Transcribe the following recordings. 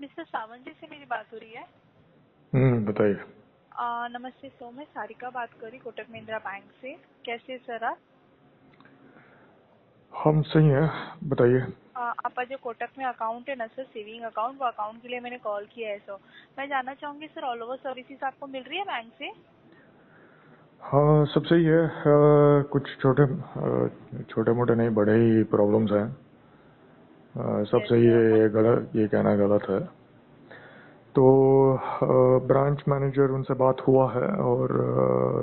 Mister Sawant जी से मेरी बात हो रही है। बताइए। नमस्ते सर, मैं सारिका बात कर रही कोटक महिंद्रा बैंक से। कैसे हैं सर आप? हम सही हैं, बताइए। आपका जो कोटक में अकाउंट है ना सर, सेविंग अकाउंट, वो अकाउंट के लिए मैंने कॉल किया है सर। मैं जानना चाहूँगी सर, ऑल ओवर सर्विसेज आपको मिल रही है बैंक से? हाँ, सब सही है। कुछ छोटे मोटे नहीं, बड़े ही प्रॉब्लम्स हैं। सब यस सही है, सर। ये कहना गलत है। तो ब्रांच मैनेजर उनसे बात हुआ है और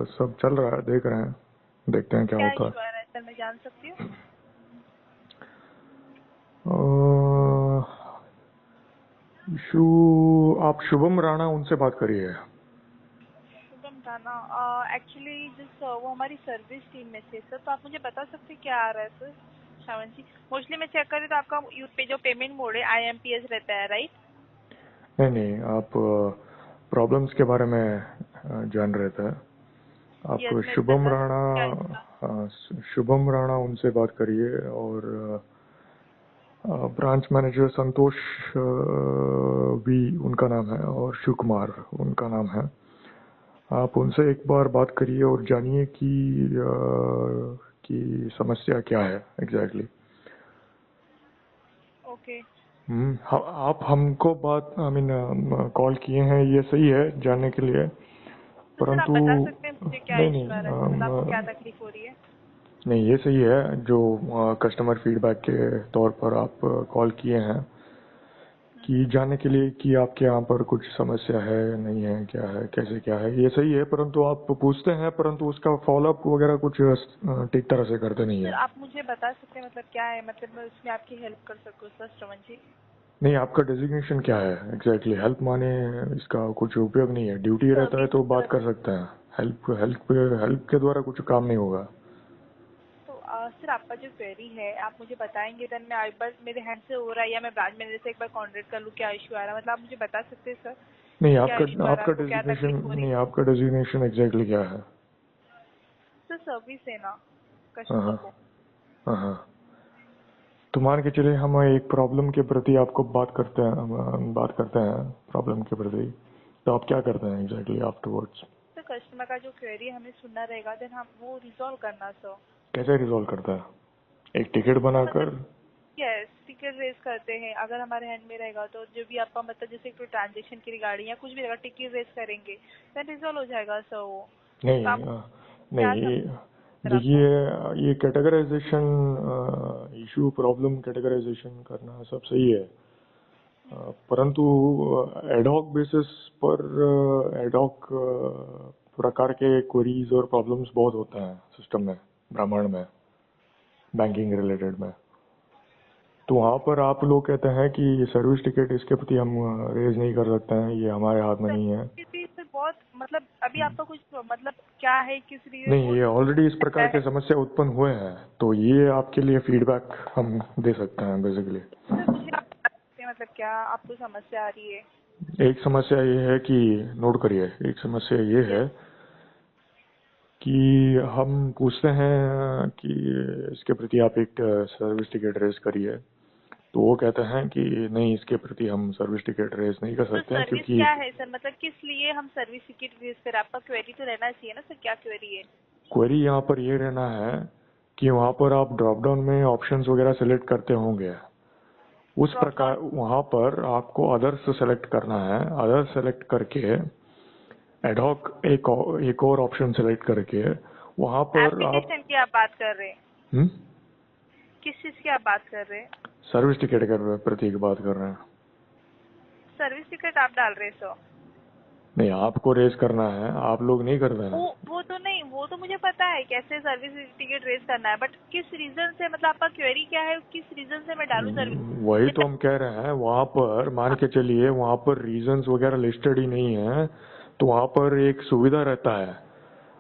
सब चल रहा है, देख रहे हैं, देखते हैं क्या क्या होता इशू आ रहा है सर, मैं जान सकती हूँ? है। इशू, आप शुभम राणा उनसे बात करिए। शुभम राणा, एक्चुअली जिस वो हमारी सर्विस टीम में से सर, तो आप मुझे बता सकते हैं क्या आ रहा है सर? सावंत जी, मोस्टली मैं चेक कर रही तो आपका जो पेमेंट मोड है IMPS रहता है, राइट? नहीं नहीं, आप प्रॉब्लम्स के बारे में जान रहे थे। आप यस, मैं बता सकती हूँ क्या इशू। शुभम राणा उनसे बात करिए और ब्रांच मैनेजर संतोष भी उनका नाम है और शिव कुमार उनका नाम है। आप उनसे एक बार बात करिए और जानिए कि समस्या क्या है एग्जैक्टली। ओके। आप हमको कॉल किए हैं, ये सही है जानने के लिए, तो सर आप परंतु बता सकते हैं मुझे क्या नहीं इशू आ नहीं रहा है, मतलब आपको क्या तकलीफ हो रही है? नहीं, ये सही है जो कस्टमर फीडबैक के तौर पर आप कॉल किए हैं कि जानने के लिए कि आपके यहाँ पर कुछ समस्या है, नहीं है, क्या है, कैसे क्या है, ये सही है। परंतु आप पूछते हैं, परंतु उसका फॉलोअप वगैरह कुछ ठीक तरह से करते नहीं सर है। आप मुझे बता सकते हैं मतलब क्या है, मतलब मैं उसमें आपकी हेल्प कर सकूँ सर, श्रवण जी? नहीं, आपका डेजिग्नेशन क्या है एग्जैक्टली? हेल्प माने इसका कुछ उपयोग नहीं है। ड्यूटी रहता है सर्विस तो बात सर। कर सकते हैं। हेल्प के द्वारा कुछ काम नहीं होगा। तो सर आपका जो क्वेरी है आप मुझे बताएंगे, देन मैं एक बार मेरे हैंड से हो रहा है या मैं ब्रांच मैनेजर से एक बार कॉन्टेक्ट कर लूँ क्या इशू आ रहा है, मतलब आप मुझे बता सकते हैं सर नहीं, क्या इशू आ रहा है, आपको क्या तकलीफ हो रही है? आपका डेजिग्नेशन एग्जैक्टली क्या है? सर सर्विस है ना हाँ कस्टमर हाँ को। हाँ हाँ। तो मान के चलिए हम एक प्रॉब्लम के प्रति आपको बात करते हैं प्रॉब्लम के प्रति, तो आप क्या करते हैं एग्जैक्टली आफ्टरवर्ड्स? सर कस्टमर का जो क्वेरी हमें सुनना रहेगा, देन हम वो रिजॉल्व करना सर। कैसे रिजॉल्व करता है? एक टिकट तो मतलब बनाकर? यस, टिकट रेज करते हैं, अगर हमारे हैंड में रहेगा तो जो भी आपका मतलब जैसे कोई ट्रांजेक्शन की रिगार्डिंग या कुछ भी रहेगा, टिकट रेज करेंगे देन रिजॉल्व हो जाएगा सर वो। तो नहीं आपको क्या नहीं, सर आपको? देखिए, ये कैटेगराइजेशन इशू प्रॉब्लम कैटेगराइजेशन करना सब सही है, परंतु एडहॉक बेसिस पर एडहॉक प्रकार के क्वेरीज और प्रॉब्लम्स बहुत होते हैं सिस्टम में, ब्राह्मण में, बैंकिंग रिलेटेड में। तो वहाँ पर आप लोग कहते हैं कि सर्विस टिकट इसके प्रति हम रेज नहीं कर सकते हैं, ये हमारे हाथ में सर नहीं है। से बहुत मतलब अभी आपका कुछ मतलब क्या है, किस रीजन नहीं, वो ये ऑलरेडी इस रहता प्रकार के है? समस्या उत्पन्न हुए हैं, तो ये आपके लिए फीडबैक हम दे सकते हैं बेसिकली। सर मुझे आप बता सकते हैं मतलब क्या आपको समस्या आ रही है? एक समस्या ये है कि, नोट करिए, एक समस्या ये है यस। कि हम पूछते हैं कि इसके प्रति आप एक सर्विस टिकट रेज करिए, तो वो कहते हैं कि नहीं, इसके प्रति हम सर्विस टिकट रेज नहीं कर तो सकते हैं सर्विस क्योंकि क्या है सर, मतलब किस लिए हम सर्विस टिकट रेज करें? आपका क्वेरी तो रहना चाहिए ना सर, क्या क्वेरी है? क्वेरी यहाँ पर ये रहना है कि वहाँ पर आप ड्रॉप डाउन में ऑप्शंस वगैरह सेलेक्ट करते होंगे, उस ड्रॉप प्रकार डाउन। वहाँ पर आपको अदर्स सेलेक्ट करना है। अदर्स सेलेक्ट करके एडहॉक एक और ऑप्शन सेलेक्ट करके वहाँ पर आप एप्लीकेशन की आप बात कर रहे हैं? किस चीज की आप बात कर रहे हैं? सर्विस टिकट के प्रति की बात कर रहे हैं। सर्विस टिकट आप डाल रहे हैं सर? नहीं, आपको रेज करना है, आप लोग नहीं कर रहे हैं। वो तो नहीं, वो तो मुझे पता है कैसे सर्विस टिकट रेज करना है, बट किस रीजन से, मतलब आपका क्वेरी क्या है, किस रीजन से मैं डालूं सर्विस? वही तो हम कह रहे हैं, वहाँ पर मान के चलिए वहाँ पर रीजंस वगैरह लिस्टेड ही नहीं है, तो वहाँ पर एक सुविधा रहता है,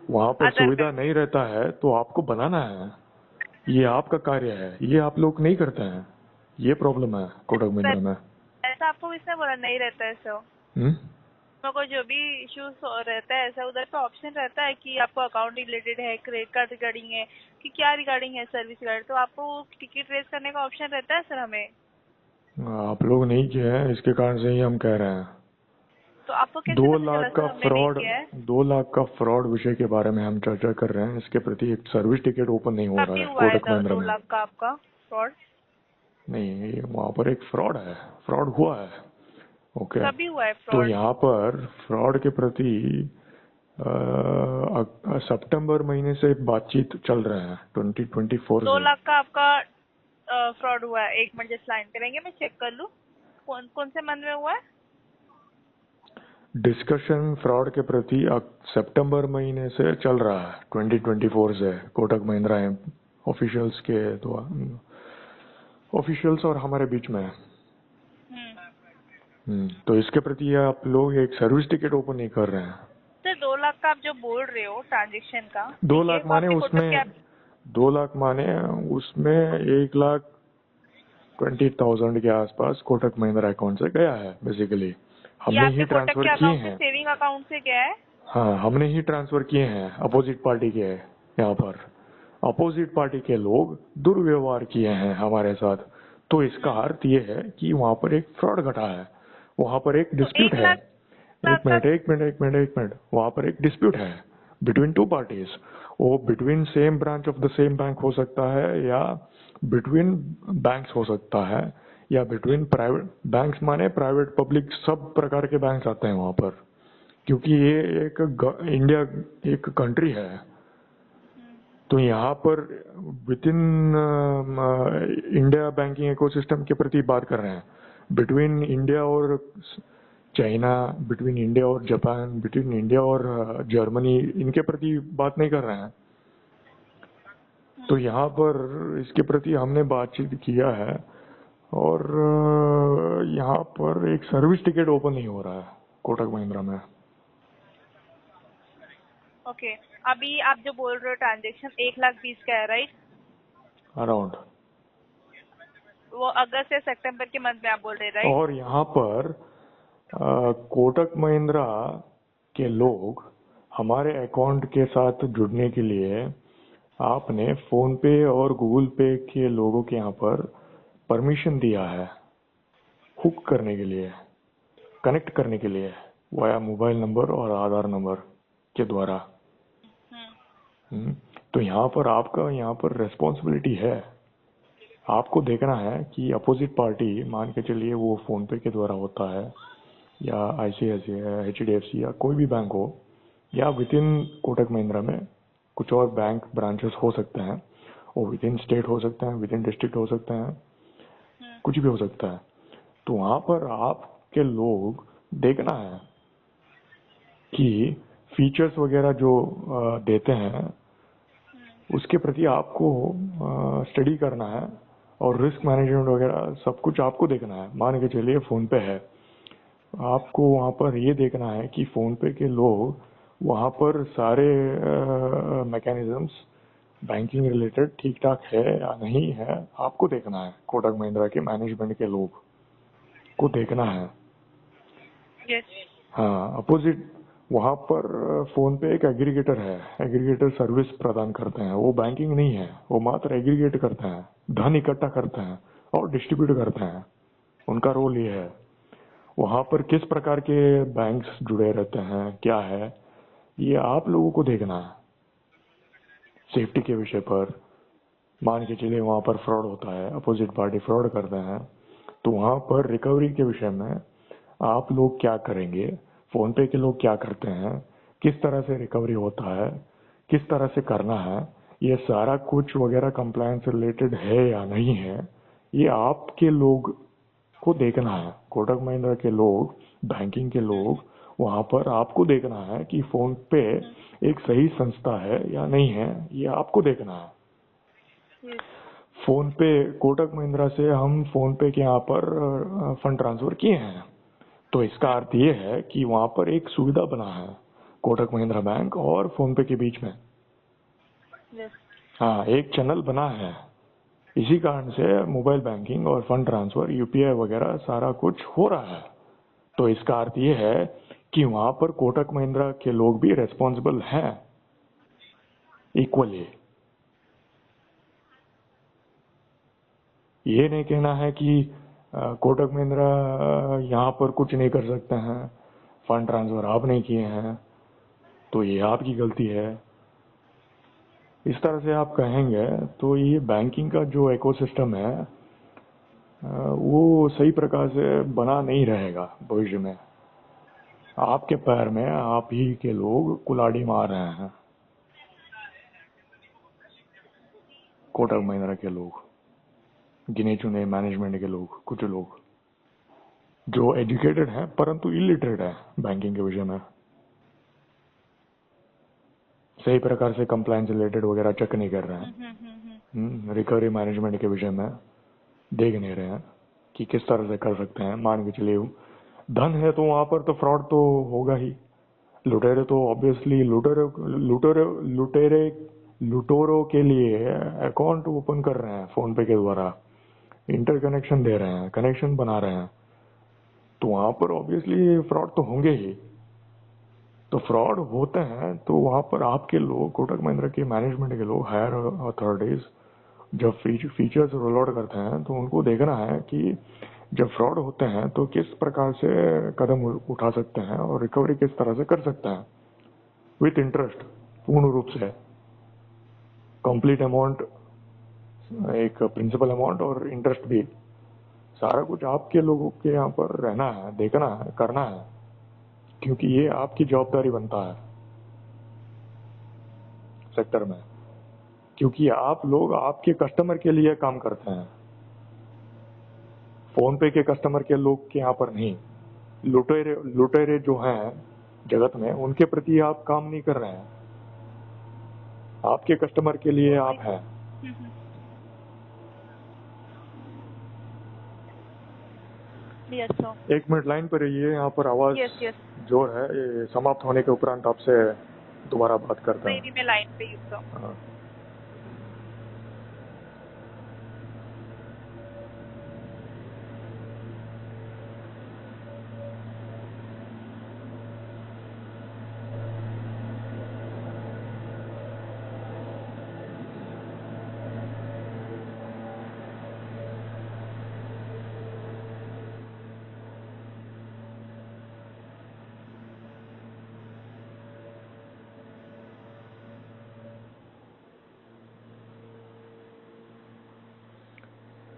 वहाँ पर अदर पे। सुविधा नहीं रहता है तो आपको बनाना है। ये आपका कार्य है, ये आप लोग नहीं करते हैं। ये प्रॉब्लम है कोटक महिंद्रा में। ऐसा आपको किसने बोला नहीं रहता है सर? हम्म? को जो भी इश्यूज रहता है ऐसा, उधर पे ऑप्शन रहता है कि आपको अकाउंट रिलेटेड है, क्रेडिट कार्ड रिगार्डिंग है, कि क्या रिगार्डिंग है, सर्विस रिगार्डिंग, तो आपको टिकट रेज करने का ऑप्शन रहता है सर हमें। आप लोग नहीं किए हैं, इसके कारण से ही हम कह रहे हैं। तो आपको कैसे 2 पता चला लाख का सर हमने नहीं फ्रॉड, किया है? 2 लाख का फ्रॉड विषय के बारे में हम चर्चा कर रहे हैं। इसके प्रति एक सर्विस टिकट ओपन नहीं हो रहा कभी है हुआ है कोटक महिंद्रा दो में। लाख का आपका फ्रॉड? नहीं, वहाँ पर एक फ्रॉड है, फ्रॉड हुआ है। ओके, कभी हुआ है तो फ्रॉड? यहाँ पर फ्रॉड के प्रति सितंबर महीने से बातचीत चल रहे हैं 2024 दो से। लाख का आपका फ्रॉड हुआ है? एक मिनट जस्ट लाइन पे रहेंगे, मैं चेक कर लूँ कौन कौन से मंथ में हुआ है। डिस्कशन फ्रॉड के प्रति सितंबर महीने से चल रहा है 2024 से, कोटक महिंद्रा ऑफिशियल्स के द्वारा, ऑफिशियल्स और हमारे बीच में। तो इसके प्रति आप लोग एक सर्विस टिकट ओपन नहीं कर रहे हैं। सर 2 लाख का आप जो बोल रहे हो ट्रांजेक्शन का, 2 ठीक है, लाख वो माने आपने कोटक उसमें, क्या? 2 लाख माने उसमें 1,20,000 के आसपास कोटक महिंद्रा अकाउंट से गया है बेसिकली। ये हमने आपके ही कोटक ट्रांसफर के किए अकाउंट से, हैं। सेविंग अकाउंट से गया है? हाँ, हमने ही ट्रांसफर किए हैं अपोजिट पार्टी के। यहाँ पर अपोजिट पार्टी के लोग दुर्व्यवहार किए हैं हमारे साथ। तो इसका अर्थ ये है कि वहाँ पर एक फ्रॉड घटा है, वहाँ पर एक तो डिस्प्यूट एक है। लाख एक का? मिनट, एक मिनट, एक मिनट, एक मिनट, वहाँ पर एक डिस्प्यूट है बिटवीन टू पार्टीज। वो between same branch of the same bank हो सकता है, या बिटवीन बैंक्स हो सकता है, या बिटवीन प्राइवेट बैंक्स, माने प्राइवेट पब्लिक सब प्रकार के बैंक्स आते हैं वहाँ पर। क्योंकि ये एक इंडिया एक कंट्री है, तो यहाँ पर with in India banking ecosystem के प्रति बात कर रहे हैं। बिटवीन इंडिया और चाइना, बिटवीन इंडिया और जापान, बिटवीन इंडिया और जर्मनी, इनके प्रति बात नहीं कर रहे हैं। तो यहाँ पर इसके प्रति हमने बातचीत किया है, और यहाँ पर एक सर्विस टिकट ओपन नहीं हो रहा है कोटक महिंद्रा में। ओके, अभी आप जो बोल रहे हो ट्रांजेक्शन 1,20,000 का है, राइट? अराउंड। वो अगस्त या सितंबर के मंथ में आप बोल रहे हैं, राइट? और यहाँ पर कोटक महिंद्रा के लोग हमारे अकाउंट के साथ जुड़ने के लिए आपने फोन पे और गूगल पे के लोगों के यहाँ पर परमिशन दिया है हुक करने के लिए, कनेक्ट करने के लिए, वाया मोबाइल नंबर और आधार नंबर के द्वारा। तो यहाँ पर आपका यहाँ पर रेस्पॉन्सिबिलिटी है। आपको देखना है कि अपोजिट पार्टी, मान के चलिए वो फोन पे के द्वारा होता है, या आईसीआईसी है, एचडीएफसी, या कोई भी बैंक हो, या विद इन कोटक महिंद्रा में कुछ और बैंक ब्रांचेस हो सकते हैं, और विद इन स्टेट हो सकते हैं, विद इन डिस्ट्रिक्ट हो सकते हैं, कुछ भी हो सकता है। तो वहाँ पर आपके लोग देखना है कि फीचर्स वगैरह जो देते हैं उसके प्रति आपको स्टडी करना है, और रिस्क मैनेजमेंट वगैरह सब कुछ आपको देखना है। मान के चलिए फोन पे है, आपको वहाँ पर ये देखना है कि फोन पे के लोग वहाँ पर सारे मैकेनिज्म्स बैंकिंग रिलेटेड ठीक ठाक है या नहीं है, आपको देखना है। कोटक महिंद्रा के मैनेजमेंट के लोग को देखना है। यस। हाँ, अपोजिट वहाँ पर फोन पे एक एग्रीगेटर है, एग्रीगेटर सर्विस प्रदान करते हैं। वो बैंकिंग नहीं है, वो मात्र एग्रीगेट करते हैं, धन इकट्ठा करते हैं और डिस्ट्रीब्यूट करते हैं। उनका रोल ये है। वहाँ पर किस प्रकार के बैंक्स जुड़े रहते हैं, क्या है, ये आप लोगों को देखना है। सेफ्टी के विषय पर मान के चलिए वहाँ पर फ्रॉड होता है, अपोजिट पार्टी फ्रॉड करते हैं, तो वहाँ पर रिकवरी के विषय में आप लोग क्या करेंगे, फोन पे के लोग क्या करते हैं, किस तरह से रिकवरी होता है, किस तरह से करना है, ये सारा कुछ वगैरह कंप्लायंस रिलेटेड है या नहीं है, ये आपके लोग को देखना है। कोटक महिंद्रा के लोग, बैंकिंग के लोग, वहाँ पर आपको देखना है कि फोन पे एक सही संस्था है या नहीं है, ये आपको देखना है। फोन पे, कोटक महिंद्रा से हम फोन पे के यहाँ पर फंड ट्रांसफर किए हैं, तो इसका अर्थ ये है कि वहाँ पर एक सुविधा बना है कोटक महिंद्रा बैंक और फोन पे के बीच में। हाँ, एक चैनल बना है। इसी कारण से मोबाइल बैंकिंग और फंड ट्रांसफर, यूपीआई वगैरह सारा कुछ हो रहा है। तो इसका अर्थ ये है कि वहाँ पर कोटक महिंद्रा के लोग भी रेस्पॉन्सिबल हैं इक्वली। ये नहीं कहना है कि कोटक महिंद्रा यहाँ पर कुछ नहीं कर सकते हैं, फंड ट्रांसफर आप नहीं किए हैं तो ये आपकी गलती है। इस तरह से आप कहेंगे तो ये बैंकिंग का जो इकोसिस्टम है वो सही प्रकार से बना नहीं रहेगा भविष्य में। आपके पैर में आप ही के लोग कुल्हाड़ी मार रहे हैं, कोटक महिंद्रा के लोग, गिने चुने मैनेजमेंट के लोग, कुछ लोग जो एजुकेटेड हैं परंतु इलिटरेट है बैंकिंग के विषय में, सही प्रकार से कंप्लायंस रिलेटेड वगैरह चेक नहीं कर रहे हैं, रिकवरी मैनेजमेंट के विषय में देख नहीं रहे हैं कि किस तरह से कर सकते हैं। मान के चलिए धन है तो वहां पर तो फ्रॉड तो होगा ही। लुटेरे तो ऑब्वियसली लुटेरों के लिए अकाउंट ओपन कर रहे हैं फोन पे के द्वारा, इंटर कनेक्शन दे रहे हैं, कनेक्शन बना रहे हैं, तो वहां पर ऑब्वियसली फ्रॉड तो होंगे ही। तो फ्रॉड होते हैं तो वहां पर आपके लोग, कोटक महिंद्रा के मैनेजमेंट के लोग, हायर अथॉरिटीज जब फीचर्स रोल आउट करते हैं तो उनको देखना है कि जब फ्रॉड होते हैं तो किस प्रकार से कदम उठा सकते हैं और रिकवरी किस तरह से कर सकते हैं विथ इंटरेस्ट, पूर्ण रूप से कंप्लीट अमाउंट, एक प्रिंसिपल अमाउंट और इंटरेस्ट भी, सारा कुछ आपके लोगों के यहाँ पर रहना है, देखना है, करना है, क्योंकि ये आपकी जवाबदारी बनता है सेक्टर में, क्योंकि आप लोग आपके कस्टमर के लिए काम करते हैं, फोन पे के कस्टमर के लोग के यहाँ पर नहीं। लुटेरे जो हैं जगत में उनके प्रति आप काम नहीं कर रहे हैं, आपके कस्टमर के लिए आप हैं। एक मिनट लाइन पर रहिए, यहाँ पर आवाज जोर है, ये समाप्त होने के उपरांत आपसे दोबारा बात करता हूँ। मैं लाइन पे ही हूँ।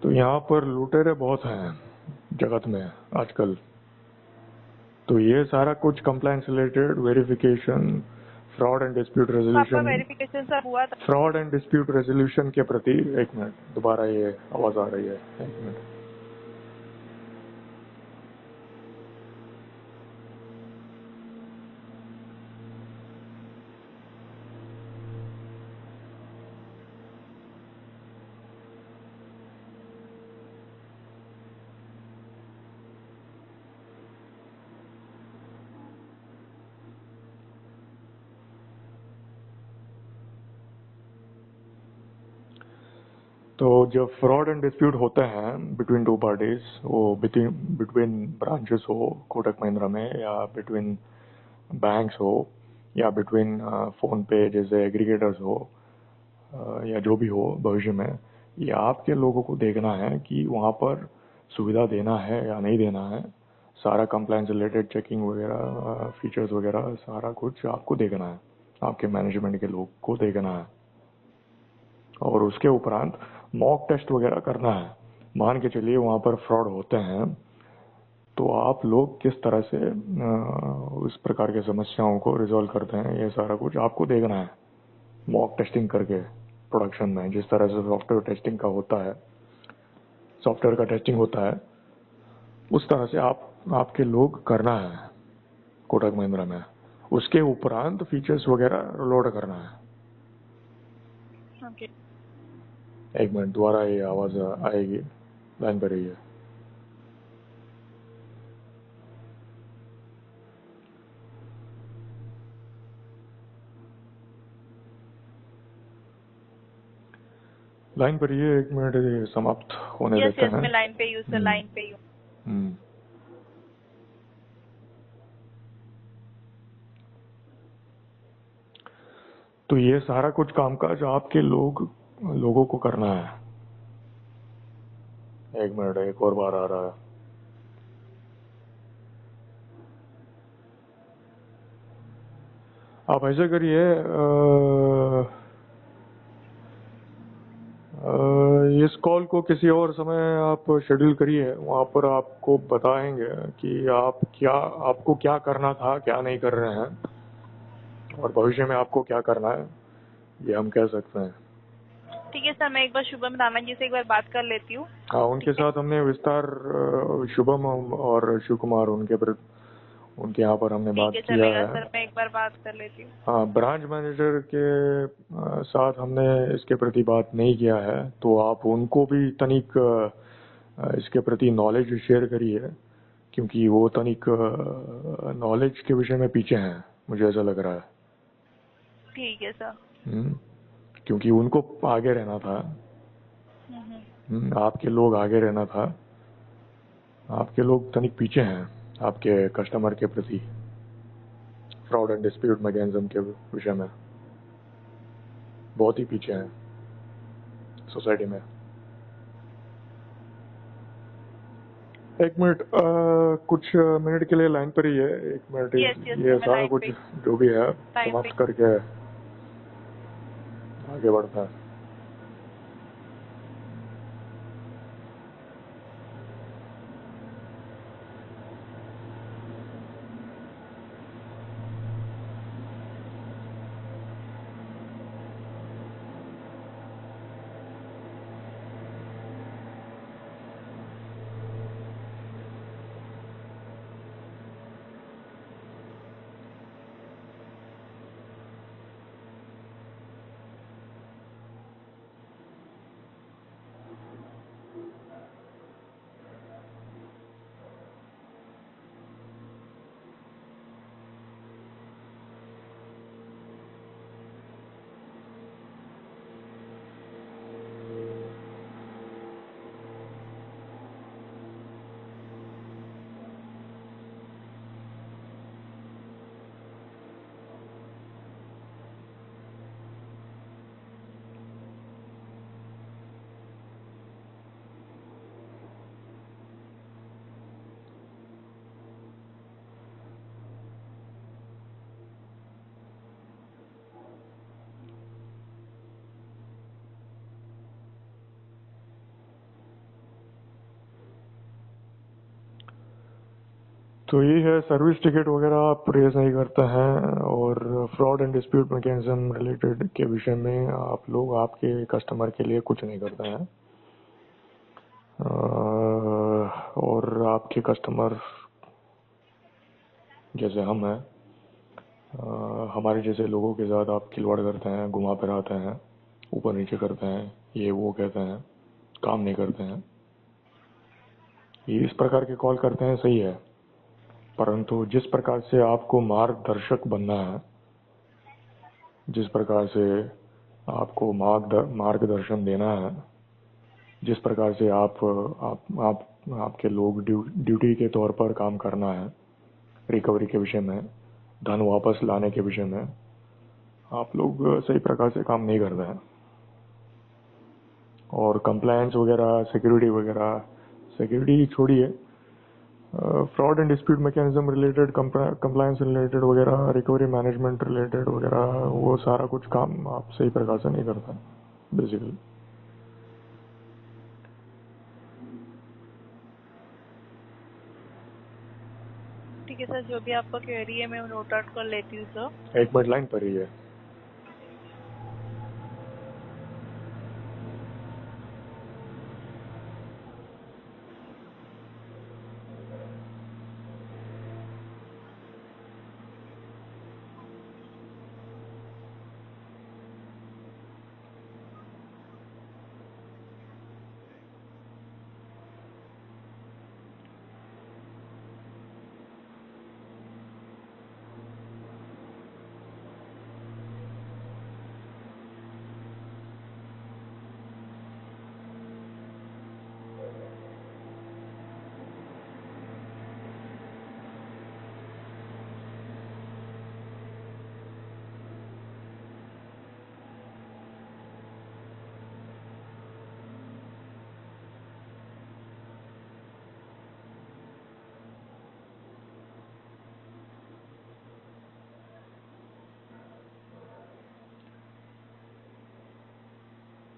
तो यहाँ पर लुटेरे बहुत हैं जगत में आजकल, तो ये सारा कुछ compliance related verification, fraud and dispute resolution, verification सब हुआ था। फ्रॉड एंड डिस्प्यूट रेजोल्यूशन के प्रति, एक मिनट दोबारा ये आवाज आ रही है, एक मिनट। तो जब फ्रॉड एंड डिस्प्यूट होते हैं बिटवीन टू पार्टीज, वो बिटवीन ब्रांचेस हो कोटक महिंद्रा में, या बिटवीन बैंक्स हो, या बिटवीन फोन पे जैसे एग्रीगेटर्स हो, या जो भी हो भविष्य में, ये आपके लोगों को देखना है कि वहाँ पर सुविधा देना है या नहीं देना है। सारा कंप्लायंस रिलेटेड चेकिंग वगैरह, फीचर्स वगैरह, सारा कुछ आपको देखना है, आपके मैनेजमेंट के लोग को देखना है, और उसके उपरांत मॉक टेस्ट वगैरह करना है। मान के चलिए वहाँ पर फ्रॉड होते हैं तो आप लोग किस तरह से उस प्रकार के समस्याओं को रिजॉल्व करते हैं, ये सारा कुछ आपको देखना है मॉक टेस्टिंग करके। प्रोडक्शन में जिस तरह से सॉफ्टवेयर टेस्टिंग का होता है, सॉफ्टवेयर का टेस्टिंग होता है, उस तरह से आपके लोग करना है कोटक महिंद्रा में। उसके उपरांत फीचर्स वगैरह लोड करना है। ओके। एक मिनट दोबारा ये आवाज आएगी, लाइन पर रहिए। लाइन पर रहिए, एक मिनट ये समाप्त होने देते हैं। मैं लाइन पे हूँ सर, लाइन पे हूँ। तो ये सारा कुछ कामकाज आपके लोगों को करना है। एक मिनट, एक और बार आ रहा है। आप ऐसे करिए, इस कॉल को किसी और समय आप शेड्यूल करिए, वहाँ पर आपको बताएंगे कि आपको क्या करना था, क्या नहीं कर रहे हैं, और भविष्य में आपको क्या करना है, ये हम कह सकते हैं। ठीक है सर, मैं एक बार शुभम रामन जी से एक बार बात कर लेती हूँ। हाँ, उनके ठीक है, साथ हमने विस्तार, शुभम और शिव कुमार, उनके यहाँ पर हमने बात ठीक है, किया चलेगा है। सर, मैं एक बार बात कर लेती हूँ। हाँ, ब्रांच मैनेजर के साथ हमने इसके प्रति बात नहीं किया है, तो आप उनको भी तनिक इसके प्रति नॉलेज शेयर करिए, क्योंकि वो तनिक नॉलेज के विषय में पीछे हैं, मुझे ऐसा लग रहा है। ठीक है सर। क्योंकि उनको आगे रहना था। आपके लोग आगे रहना था, आपके लोग तनिक पीछे हैं आपके कस्टमर के प्रति, फ्रॉड एंड डिस्प्यूट मैकेनिज्म के विषय में बहुत ही पीछे हैं सोसाइटी में। एक मिनट, कुछ मिनट के लिए लाइन पर ही है, एक मिनट। यस यस सर, ये मैं सारा लाइन कुछ पे। जो भी है लाइन पे। समाप्त करके आगे बढ़ता है। तो ये है, सर्विस टिकट वगैरह आप रेज नहीं करते हैं, और fraud and dispute mechanism related के विषय में आप लोग आपके कस्टमर के लिए कुछ नहीं करते हैं। और आपके कस्टमर जैसे हम हैं, हमारे जैसे लोगों के साथ आप खिलवाड़ करते हैं, घुमा फिराते हैं, ऊपर नीचे करते हैं, ये वो कहते हैं, काम नहीं करते हैं। ये इस प्रकार के कॉल करते हैं, सही है, परंतु जिस प्रकार से आपको मार्गदर्शक बनना है, जिस प्रकार से आपको मार्गदर्शन देना है, जिस प्रकार से आपके लोग ड्यूटी के तौर पर काम करना है, रिकवरी के विषय में, धन वापस लाने के विषय में, आप लोग सही प्रकार से काम नहीं करते हैं। और कंप्लायंस वगैरह, सिक्योरिटी छोड़िए, fraud and dispute mechanism related, compliance related वगैरह, रिकवरी मैनेजमेंट रिलेटेड वगैरह, वो सारा कुछ काम आप सही प्रकार से नहीं करते बेसिकली। ठीक है सर, जो भी आपका क्वेरी है मैं नोट आउट कर लेती हूँ सर। एक मिनट लाइन पर ही है।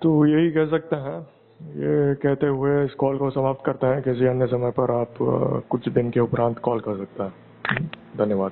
तो यही कह सकते हैं। ये कहते हुए इस कॉल को समाप्त करते हैं। किसी अन्य समय पर आप कुछ दिन के उपरांत कॉल कर सकते हैं। धन्यवाद।